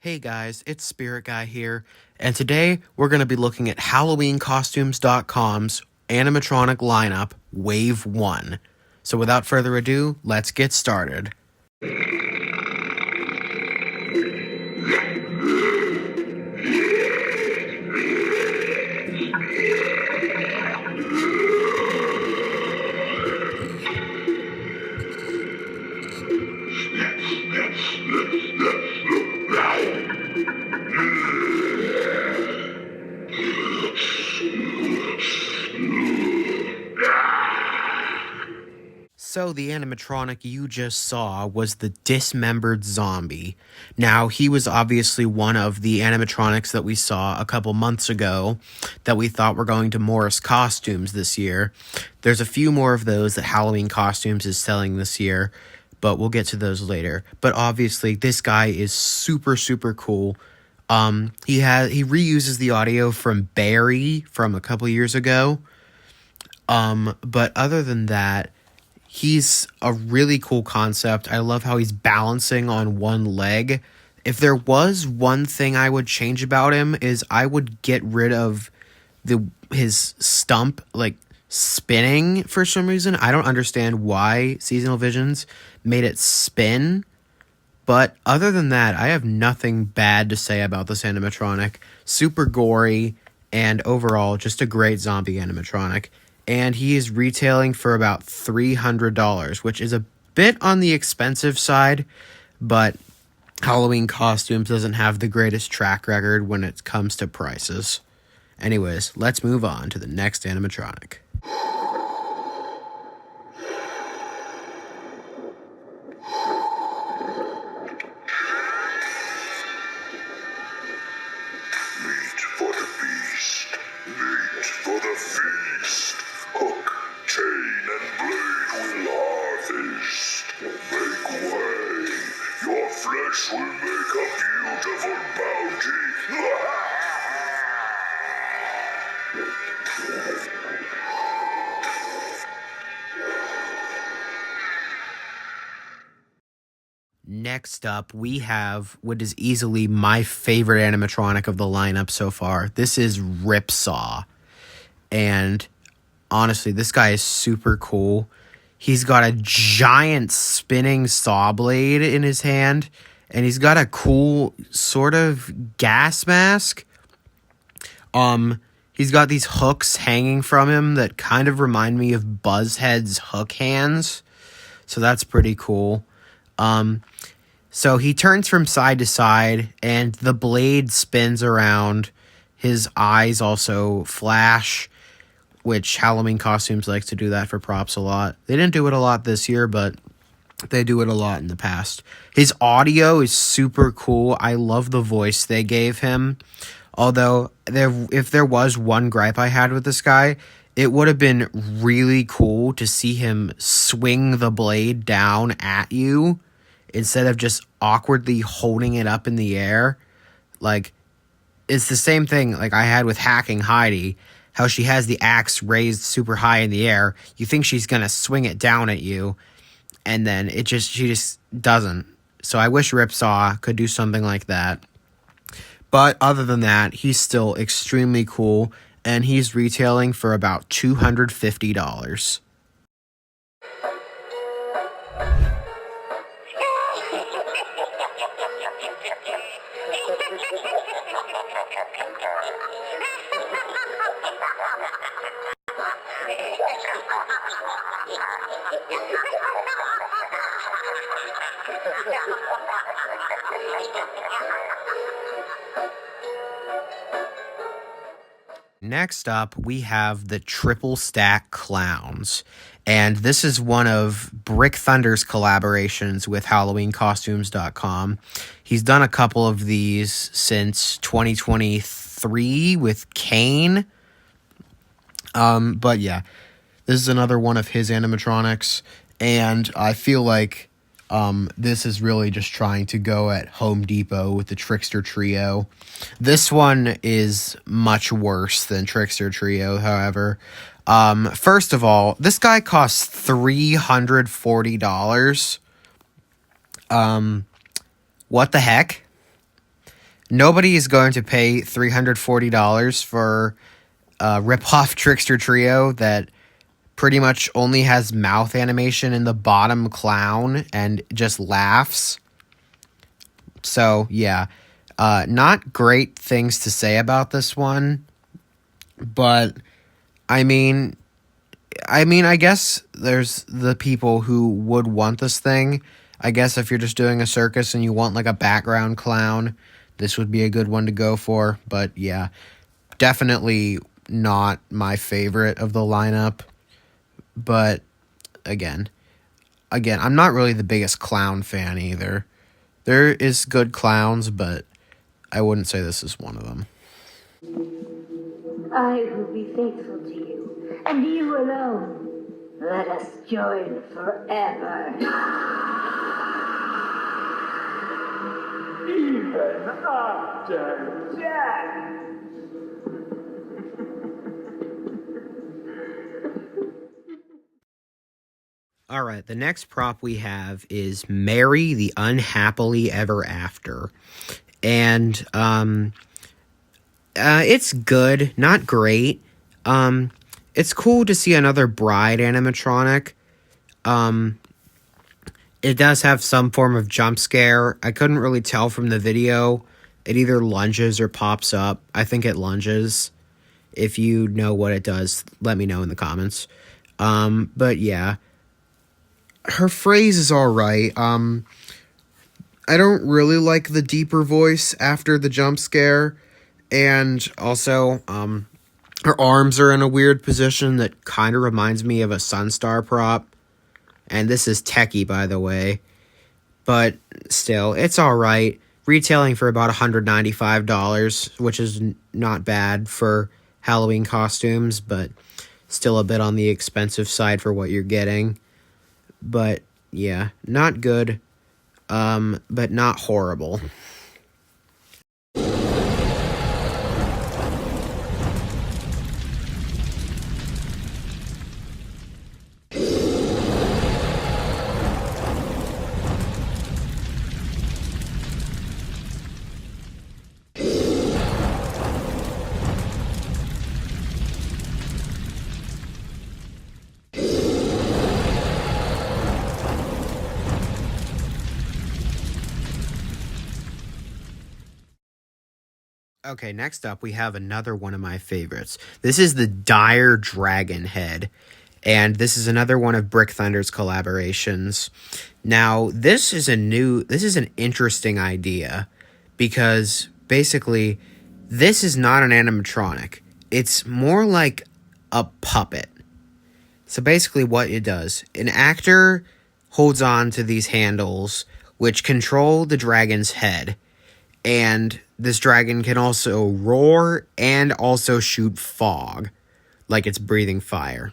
Hey guys, it's Spirit Guy here, and today we're going to be looking at HalloweenCostumes.com's animatronic lineup, Wave 1. So without further ado, let's get started. So the animatronic you just saw was the dismembered zombie. Now, he was obviously one of the animatronics that we saw a couple months ago that we thought were going to Morris Costumes this year. There's a few more of those that Halloween Costumes is selling this year, but we'll get to those later. But obviously, this guy is super, super cool. He reuses the audio from Barry from a couple years ago. But other than that, he's a really cool concept. I love how he's balancing on one leg. If there was one thing I would change about him is I would get rid of his stump like spinning for some reason. I don't understand why Seasonal Visions made it spin. But other than that, I have nothing bad to say about this animatronic. Super gory and overall just a great zombie animatronic. And he is retailing for about $300, which is a bit on the expensive side, but Halloween Costumes doesn't have the greatest track record when it comes to prices. Anyways, let's move on to the next animatronic. Meat for the beast, meat for the feast. Hook, chain, and blade will harvest. Make way, your flesh will make a beautiful bounty. Next up, we have what is easily my favorite animatronic of the lineup so far. This is Ripsaw. And honestly, this guy is super cool. He's got a giant spinning saw blade in his hand, and he's got a cool sort of gas mask. He's got these hooks hanging from him that kind of remind me of Buzzhead's hook hands. So that's pretty cool. So he turns from side to side, and the blade spins around. His eyes also flash, which Halloween Costumes likes to do that for props a lot. They didn't do it a lot this year, but they do it a lot in the past. His audio is super cool. I love the voice they gave him. Although, if there was one gripe I had with this guy, it would have been really cool to see him swing the blade down at you instead of just awkwardly holding it up in the air. Like, it's the same thing like I had with Hacking Heidi, how she has the axe raised super high in the air. You think she's going to swing it down at you, and then she just doesn't. So I wish Ripsaw could do something like that. But other than that, he's still extremely cool, and he's retailing for about $250. Next up, we have the Triple Stack Clowns. And this is one of Brick Thunder's collaborations with HalloweenCostumes.com. He's done a couple of these since 2023 with Kane. But yeah, this is another one of his animatronics. And I feel like this is really just trying to go at Home Depot with the Trickster Trio. This one is much worse than Trickster Trio, however. First of all, this guy costs $340. What the heck? Nobody is going to pay $340 for a rip-off Trickster Trio that pretty much only has mouth animation in the bottom clown and just laughs. So, yeah. Not great things to say about this one. But, I mean, I guess there's the people who would want this thing. I guess if you're just doing a circus and you want like a background clown, this would be a good one to go for. But yeah, definitely not my favorite of the lineup. But again, I'm not really the biggest clown fan either. There is good clowns, but I wouldn't say this is one of them. I will be faithful to you, and you alone. Let us join forever. Even after death. All right, the next prop we have is Mary the Unhappily Ever After. And it's good, not great. It's cool to see another bride animatronic. It does have some form of jump scare. I couldn't really tell from the video. It either lunges or pops up. I think it lunges. If you know what it does, let me know in the comments. But yeah. Her phrase is alright. I don't really like the deeper voice after the jump scare. And also, her arms are in a weird position that kind of reminds me of a Sunstar prop. And this is techie, by the way. But still, it's alright. Retailing for about $195, which is not bad for Halloween costumes, but still a bit on the expensive side for what you're getting. But yeah, not good, but not horrible. Okay, next up we have another one of my favorites. This is the Dire Dragon Head, and this is another one of Brick Thunder's collaborations. Now, this is an interesting idea, because basically, this is not an animatronic. It's more like a puppet. So basically what it does, an actor holds on to these handles, which control the dragon's head, and this dragon can also roar and also shoot fog, like it's breathing fire.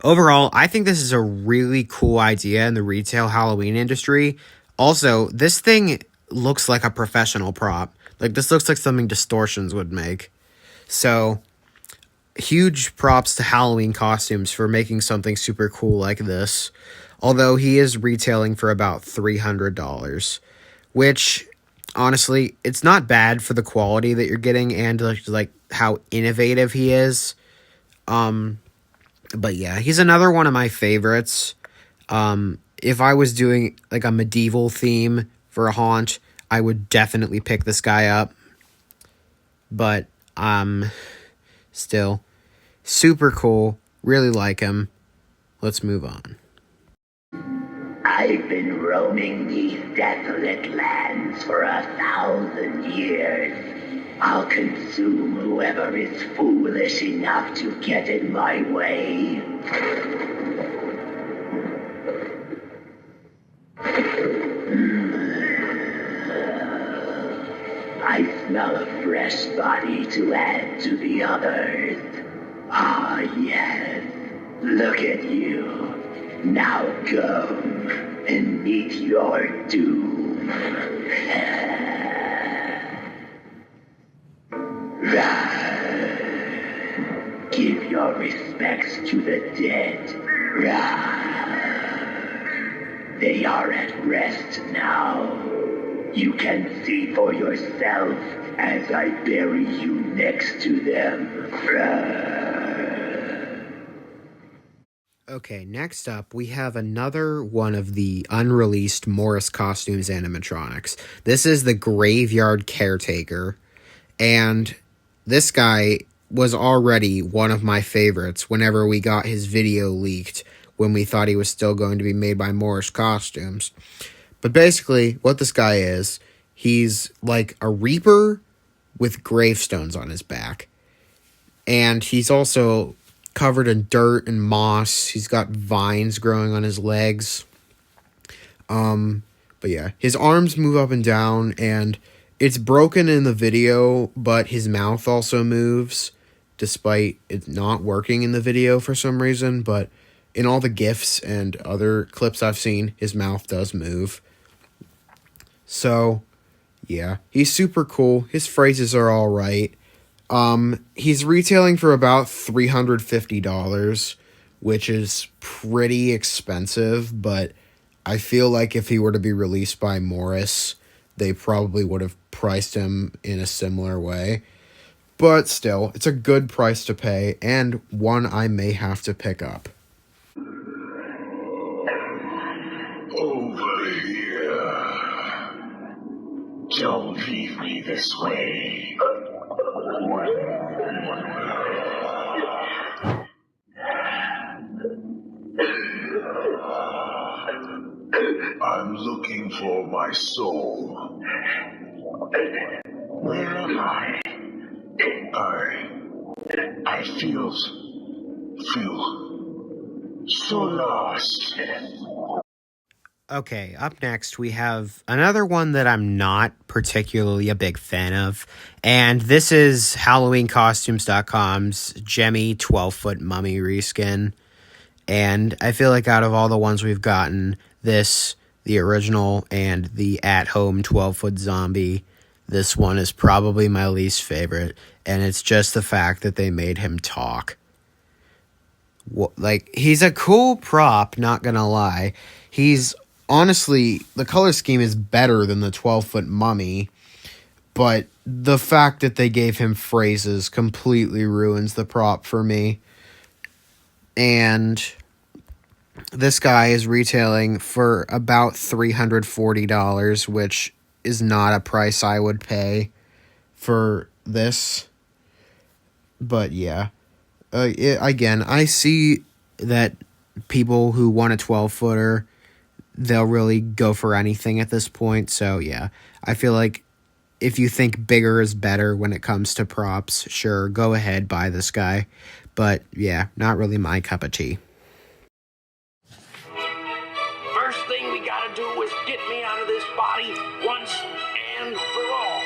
Overall, I think this is a really cool idea in the retail Halloween industry. Also, this thing looks like a professional prop. Like, this looks like something Distortions would make. So, huge props to Halloween Costumes for making something super cool like this. Although, he is retailing for about $300, which, honestly, it's not bad for the quality that you're getting and like how innovative he is. But yeah, he's another one of my favorites. If I was doing like a medieval theme for a haunt, I would definitely pick this guy up. But still super cool. Really like him. Let's move on. I've been roaming these desolate lands for 1,000 years. I'll consume whoever is foolish enough to get in my way. I smell a fresh body to add to the others. Ah, yes. Look at you. Now go and meet your doom. Give your respects to the dead. They are at rest now. You can see for yourself as I bury you next to them. Okay, next up, we have another one of the unreleased Morris Costumes animatronics. This is the Graveyard Caretaker, and this guy was already one of my favorites whenever we got his video leaked when we thought he was still going to be made by Morris Costumes. But basically, what this guy is, he's like a reaper with gravestones on his back. And he's also covered in dirt and moss. He's got vines growing on his legs. But yeah, his arms move up and down, and it's broken in the video, but his mouth also moves, despite it not working in the video for some reason. But in all the GIFs and other clips I've seen, his mouth does move. So, yeah, he's super cool. His phrases are all right. He's retailing for about $350, which is pretty expensive, but I feel like if he were to be released by Morris, they probably would have priced him in a similar way. But still, it's a good price to pay, and one I may have to pick up. Over here. Don't leave me this way. I'm looking for my soul. Where am I? I feel so lost. Okay, up next we have another one that I'm not particularly a big fan of, and this is HalloweenCostumes.com's Jemmy 12-foot mummy reskin. And I feel like out of all the ones we've gotten, this, the original, and the at-home 12-foot zombie, this one is probably my least favorite, and it's just the fact that they made him talk. Like, he's a cool prop, not gonna lie. He's, honestly, the color scheme is better than the 12-foot mummy, but the fact that they gave him phrases completely ruins the prop for me. And this guy is retailing for about $340, which is not a price I would pay for this. But yeah, again, I see that people who want a 12-footer, they'll really go for anything at this point. So yeah, I feel like if you think bigger is better when it comes to props, sure, go ahead, buy this guy. But yeah, not really my cup of tea. First thing we gotta do is get me out of this body once and for all.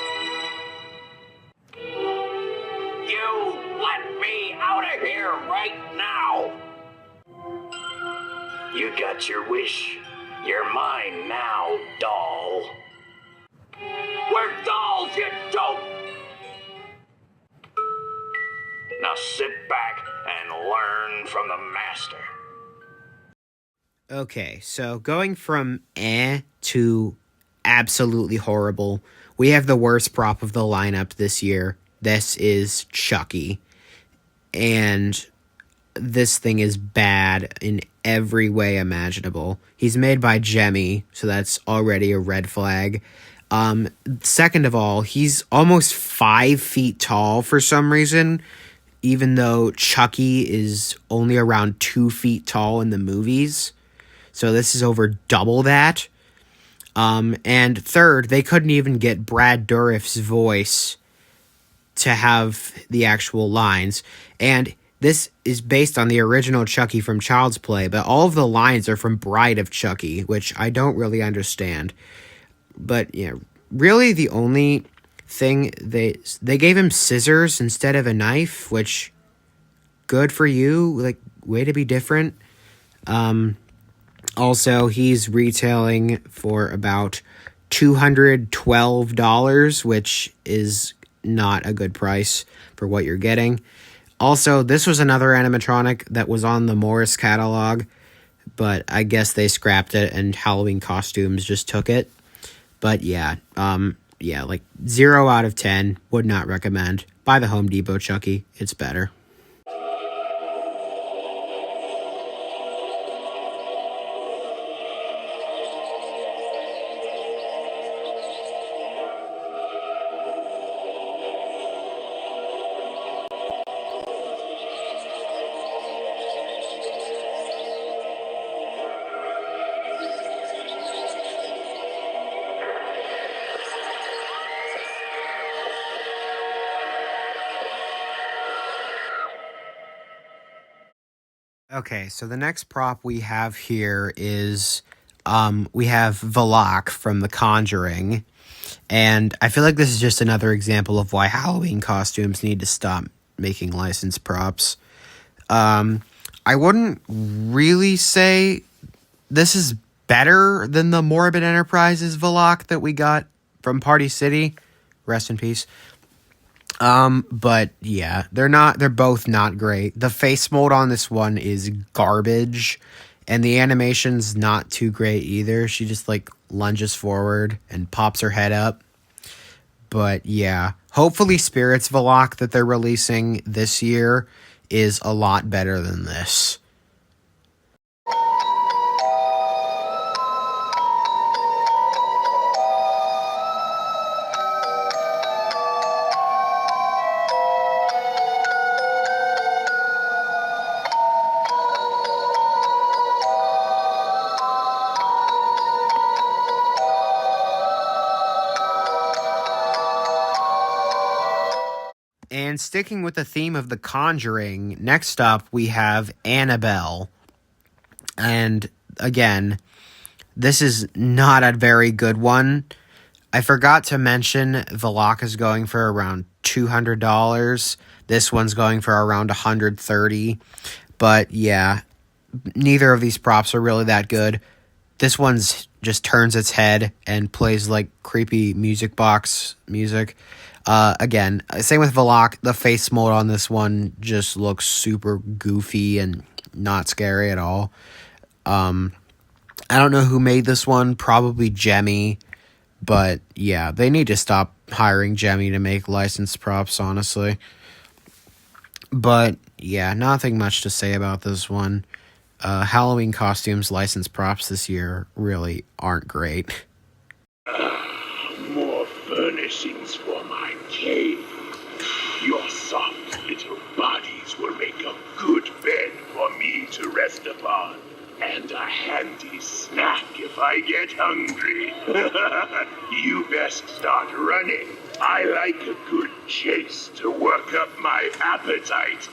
You let me out of here right now. You got your wish. You're mine now, doll. We're dolls, you dope! Now sit back and learn from the master. Okay, so going from to absolutely horrible, we have the worst prop of the lineup this year. This is Chucky. And this thing is bad in every way imaginable. He's made by Jemmy, so that's already a red flag. Second of all, he's almost 5 feet tall for some reason, even though Chucky is only around 2 feet tall in the movies. So this is over double that. And third, they couldn't even get Brad Dourif's voice to have the actual lines. And this is based on the original Chucky from Child's Play, but all of the lines are from Bride of Chucky, which I don't really understand. But yeah, really the only thing, they gave him scissors instead of a knife, which, good for you, like, way to be different. Also, he's retailing for about $212, which is not a good price for what you're getting. Also, this was another animatronic that was on the Morris catalog, but I guess they scrapped it and Halloween Costumes just took it. But yeah, like 0 out of 10. Would not recommend. Buy the Home Depot Chucky. It's better. Okay, so the next prop we have here is we have Valak from The Conjuring. And I feel like this is just another example of why Halloween costumes need to stop making licensed props. I wouldn't really say this is better than the Morbid Enterprises Valak that we got from Party City. Rest in peace. But yeah, they're both not great. The face mold on this one is garbage, and the animation's not too great either. She just like lunges forward and pops her head up. But yeah, hopefully Spirits Valak that they're releasing this year is a lot better than this. And sticking with the theme of The Conjuring, next up we have Annabelle. And again, this is not a very good one. I forgot to mention Valak is going for around $200. This one's going for around $130. But yeah, neither of these props are really that good. This one's just turns its head and plays like creepy music box music. Again, same with Valak. The face mold on this one just looks super goofy and not scary at all. I don't know who made this one. Probably Jemmy. But yeah, they need to stop hiring Jemmy to make licensed props, honestly. But yeah, nothing much to say about this one. Halloween costumes, licensed props this year really aren't great. More furnishings for my cave. Your soft little bodies will make a good bed for me to rest upon. And a handy snack if I get hungry. You best start running. I like a good chase to work up my appetite.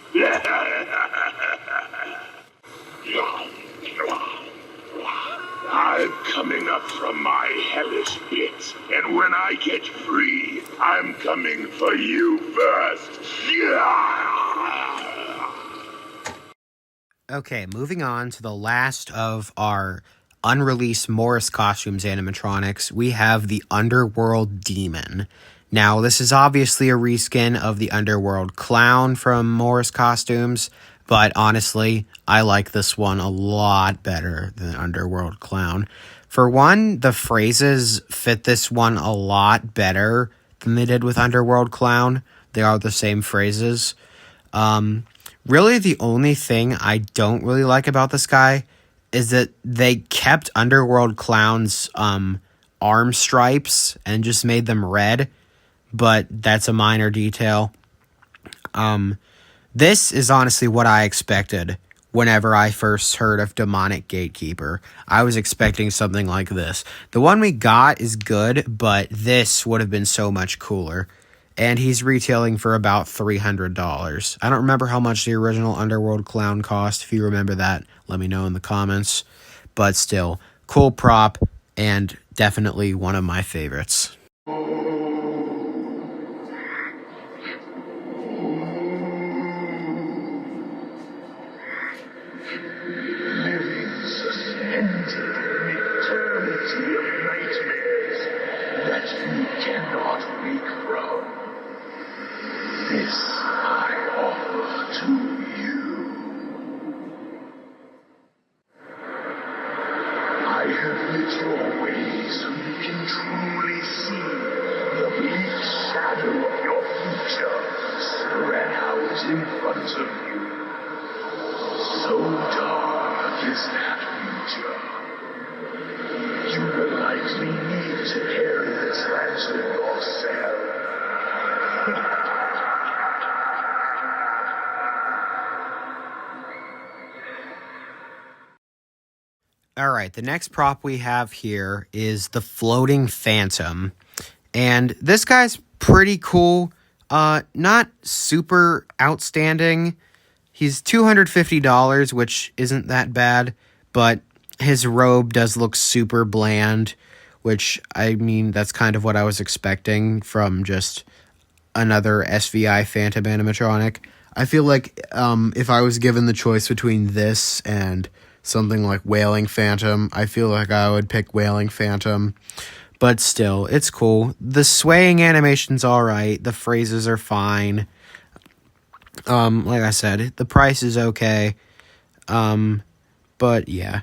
I'm coming up from my hellish pit, and when I get free, I'm coming for you first. Okay, moving on to the last of our unreleased Morris Costumes animatronics, we have the Underworld Demon. Now, this is obviously a reskin of the Underworld Clown from Morris Costumes, but honestly, I like this one a lot better than Underworld Clown. For one, the phrases fit this one a lot better than they did with Underworld Clown. They are the same phrases. Really, the only thing I don't really like about this guy is that they kept Underworld Clown's arm stripes and just made them red, but that's a minor detail. This is honestly what I expected whenever I first heard of Demonic Gatekeeper. I was expecting something like this. The one we got is good, but this would have been so much cooler. And he's retailing for about $300. I don't remember how much the original Underworld Clown cost. If you remember that, let me know in the comments. But still, cool prop and definitely one of my favorites. This I offer to you. I have lit your way so you can truly front of you. So dark is that future. You will likely need to carry this lantern yourself. All right, the next prop we have here is the Floating Phantom. And this guy's pretty cool. Not super outstanding. He's $250, which isn't that bad, but his robe does look super bland, which, I mean, that's kind of what I was expecting from just another SVI Phantom animatronic. I feel like if I was given the choice between this and something like Wailing Phantom, I feel like I would pick Wailing Phantom. But still, it's cool. The swaying animation's alright. The phrases are fine. Like I said, the price is okay. But yeah,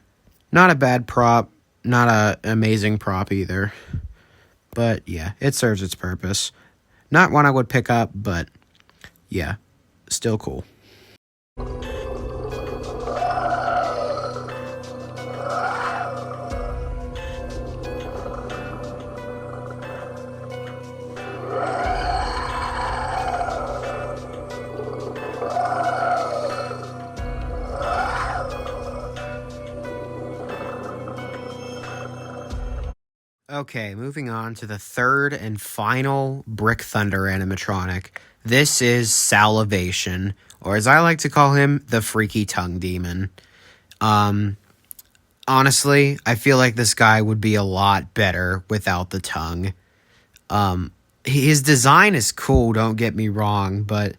not a bad prop. Not a amazing prop either. But yeah, it serves its purpose. Not one I would pick up, but yeah, still cool. Okay, moving on to the third and final Brick Thunder animatronic. This is Salivation, or as I like to call him, the Freaky Tongue Demon. Honestly, I feel like this guy would be a lot better without the tongue. His design is cool, don't get me wrong, but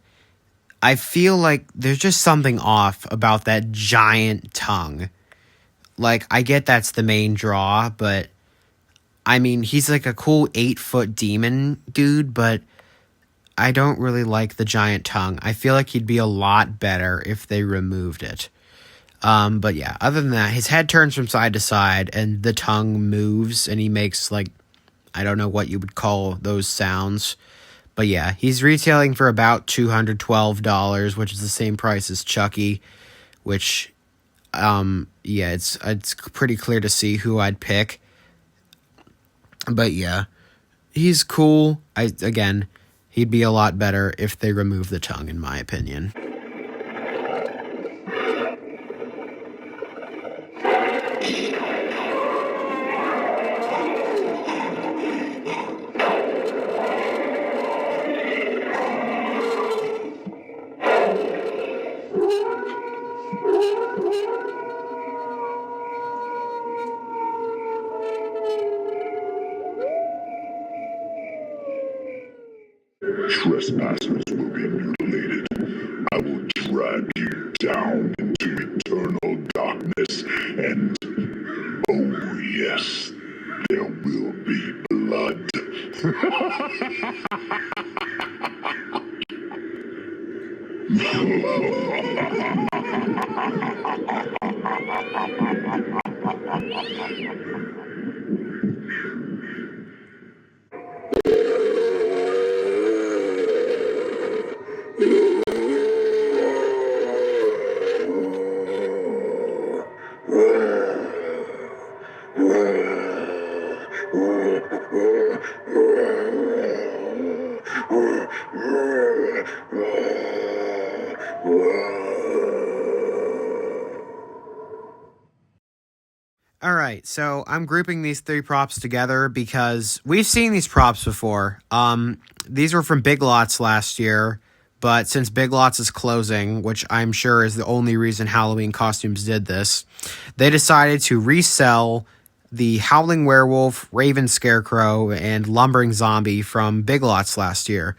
I feel like there's just something off about that giant tongue. Like, I get that's the main draw, but I mean, he's like a cool 8-foot demon dude, but I don't really like the giant tongue. I feel like he'd be a lot better if they removed it. But yeah, other than that, his head turns from side to side and the tongue moves and he makes like, I don't know what you would call those sounds. But yeah, he's retailing for about $212, which is the same price as Chucky, which, yeah, it's pretty clear to see who I'd pick. But yeah, he's cool. Again, he'd be a lot better if they remove the tongue, in my opinion. Trespassers will be mutilated. I will drag you down into eternal darkness, and oh yes, there will be blood. All right, so I'm grouping these three props together because we've seen these props before. These were from Big Lots last year, but since Big Lots is closing, which I'm sure is the only reason Halloween Costumes did this, they decided to resell the Howling Werewolf, Raven Scarecrow, and Lumbering Zombie from Big Lots last year.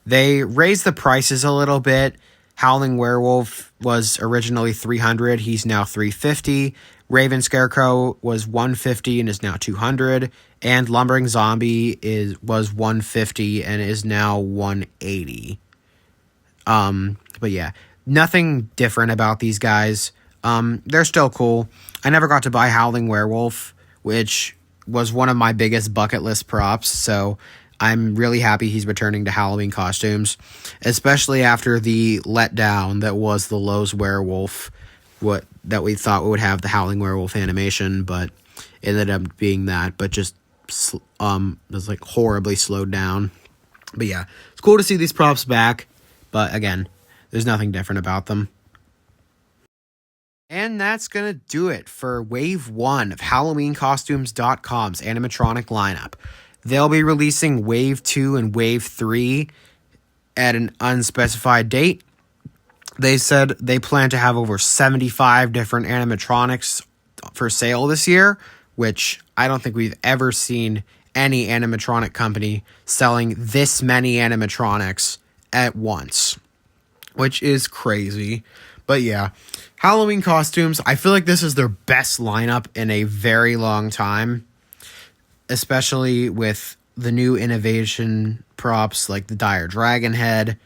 They raised the prices a little bit. Howling Werewolf was originally $300, he's now $350. Raven Scarecrow was $150 and is now $200, and Lumbering Zombie was $150 and is now $180. But yeah, nothing different about these guys. They're still cool. I never got to buy Howling Werewolf, which was one of my biggest bucket list props, so I'm really happy he's returning to Halloween costumes, especially after the letdown that was the Lowe's werewolf, that we thought would have the Howling Werewolf animation, but it ended up being that, but just was like horribly slowed down. But yeah, it's cool to see these props back, but again, there's nothing different about them. And that's going to do it for Wave 1 of HalloweenCostumes.com's animatronic lineup. They'll be releasing Wave 2 and Wave 3 at an unspecified date. They said they plan to have over 75 different animatronics for sale this year, which I don't think we've ever seen any animatronic company selling this many animatronics at once, which is crazy. But yeah, Halloween Costumes, I feel like this is their best lineup in a very long time, especially with the new innovation props like the Dire Dragon head,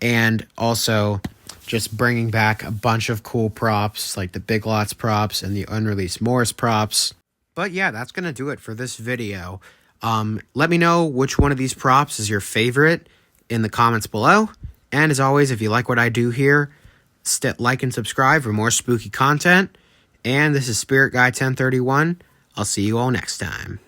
and also just bringing back a bunch of cool props like the Big Lots props and the unreleased Morris props. But yeah, that's going to do it for this video. Let me know which one of these props is your favorite in the comments below. And as always, if you like what I do here, like and subscribe for more spooky content. And this is Spirit Guy 1031. I'll see you all next time.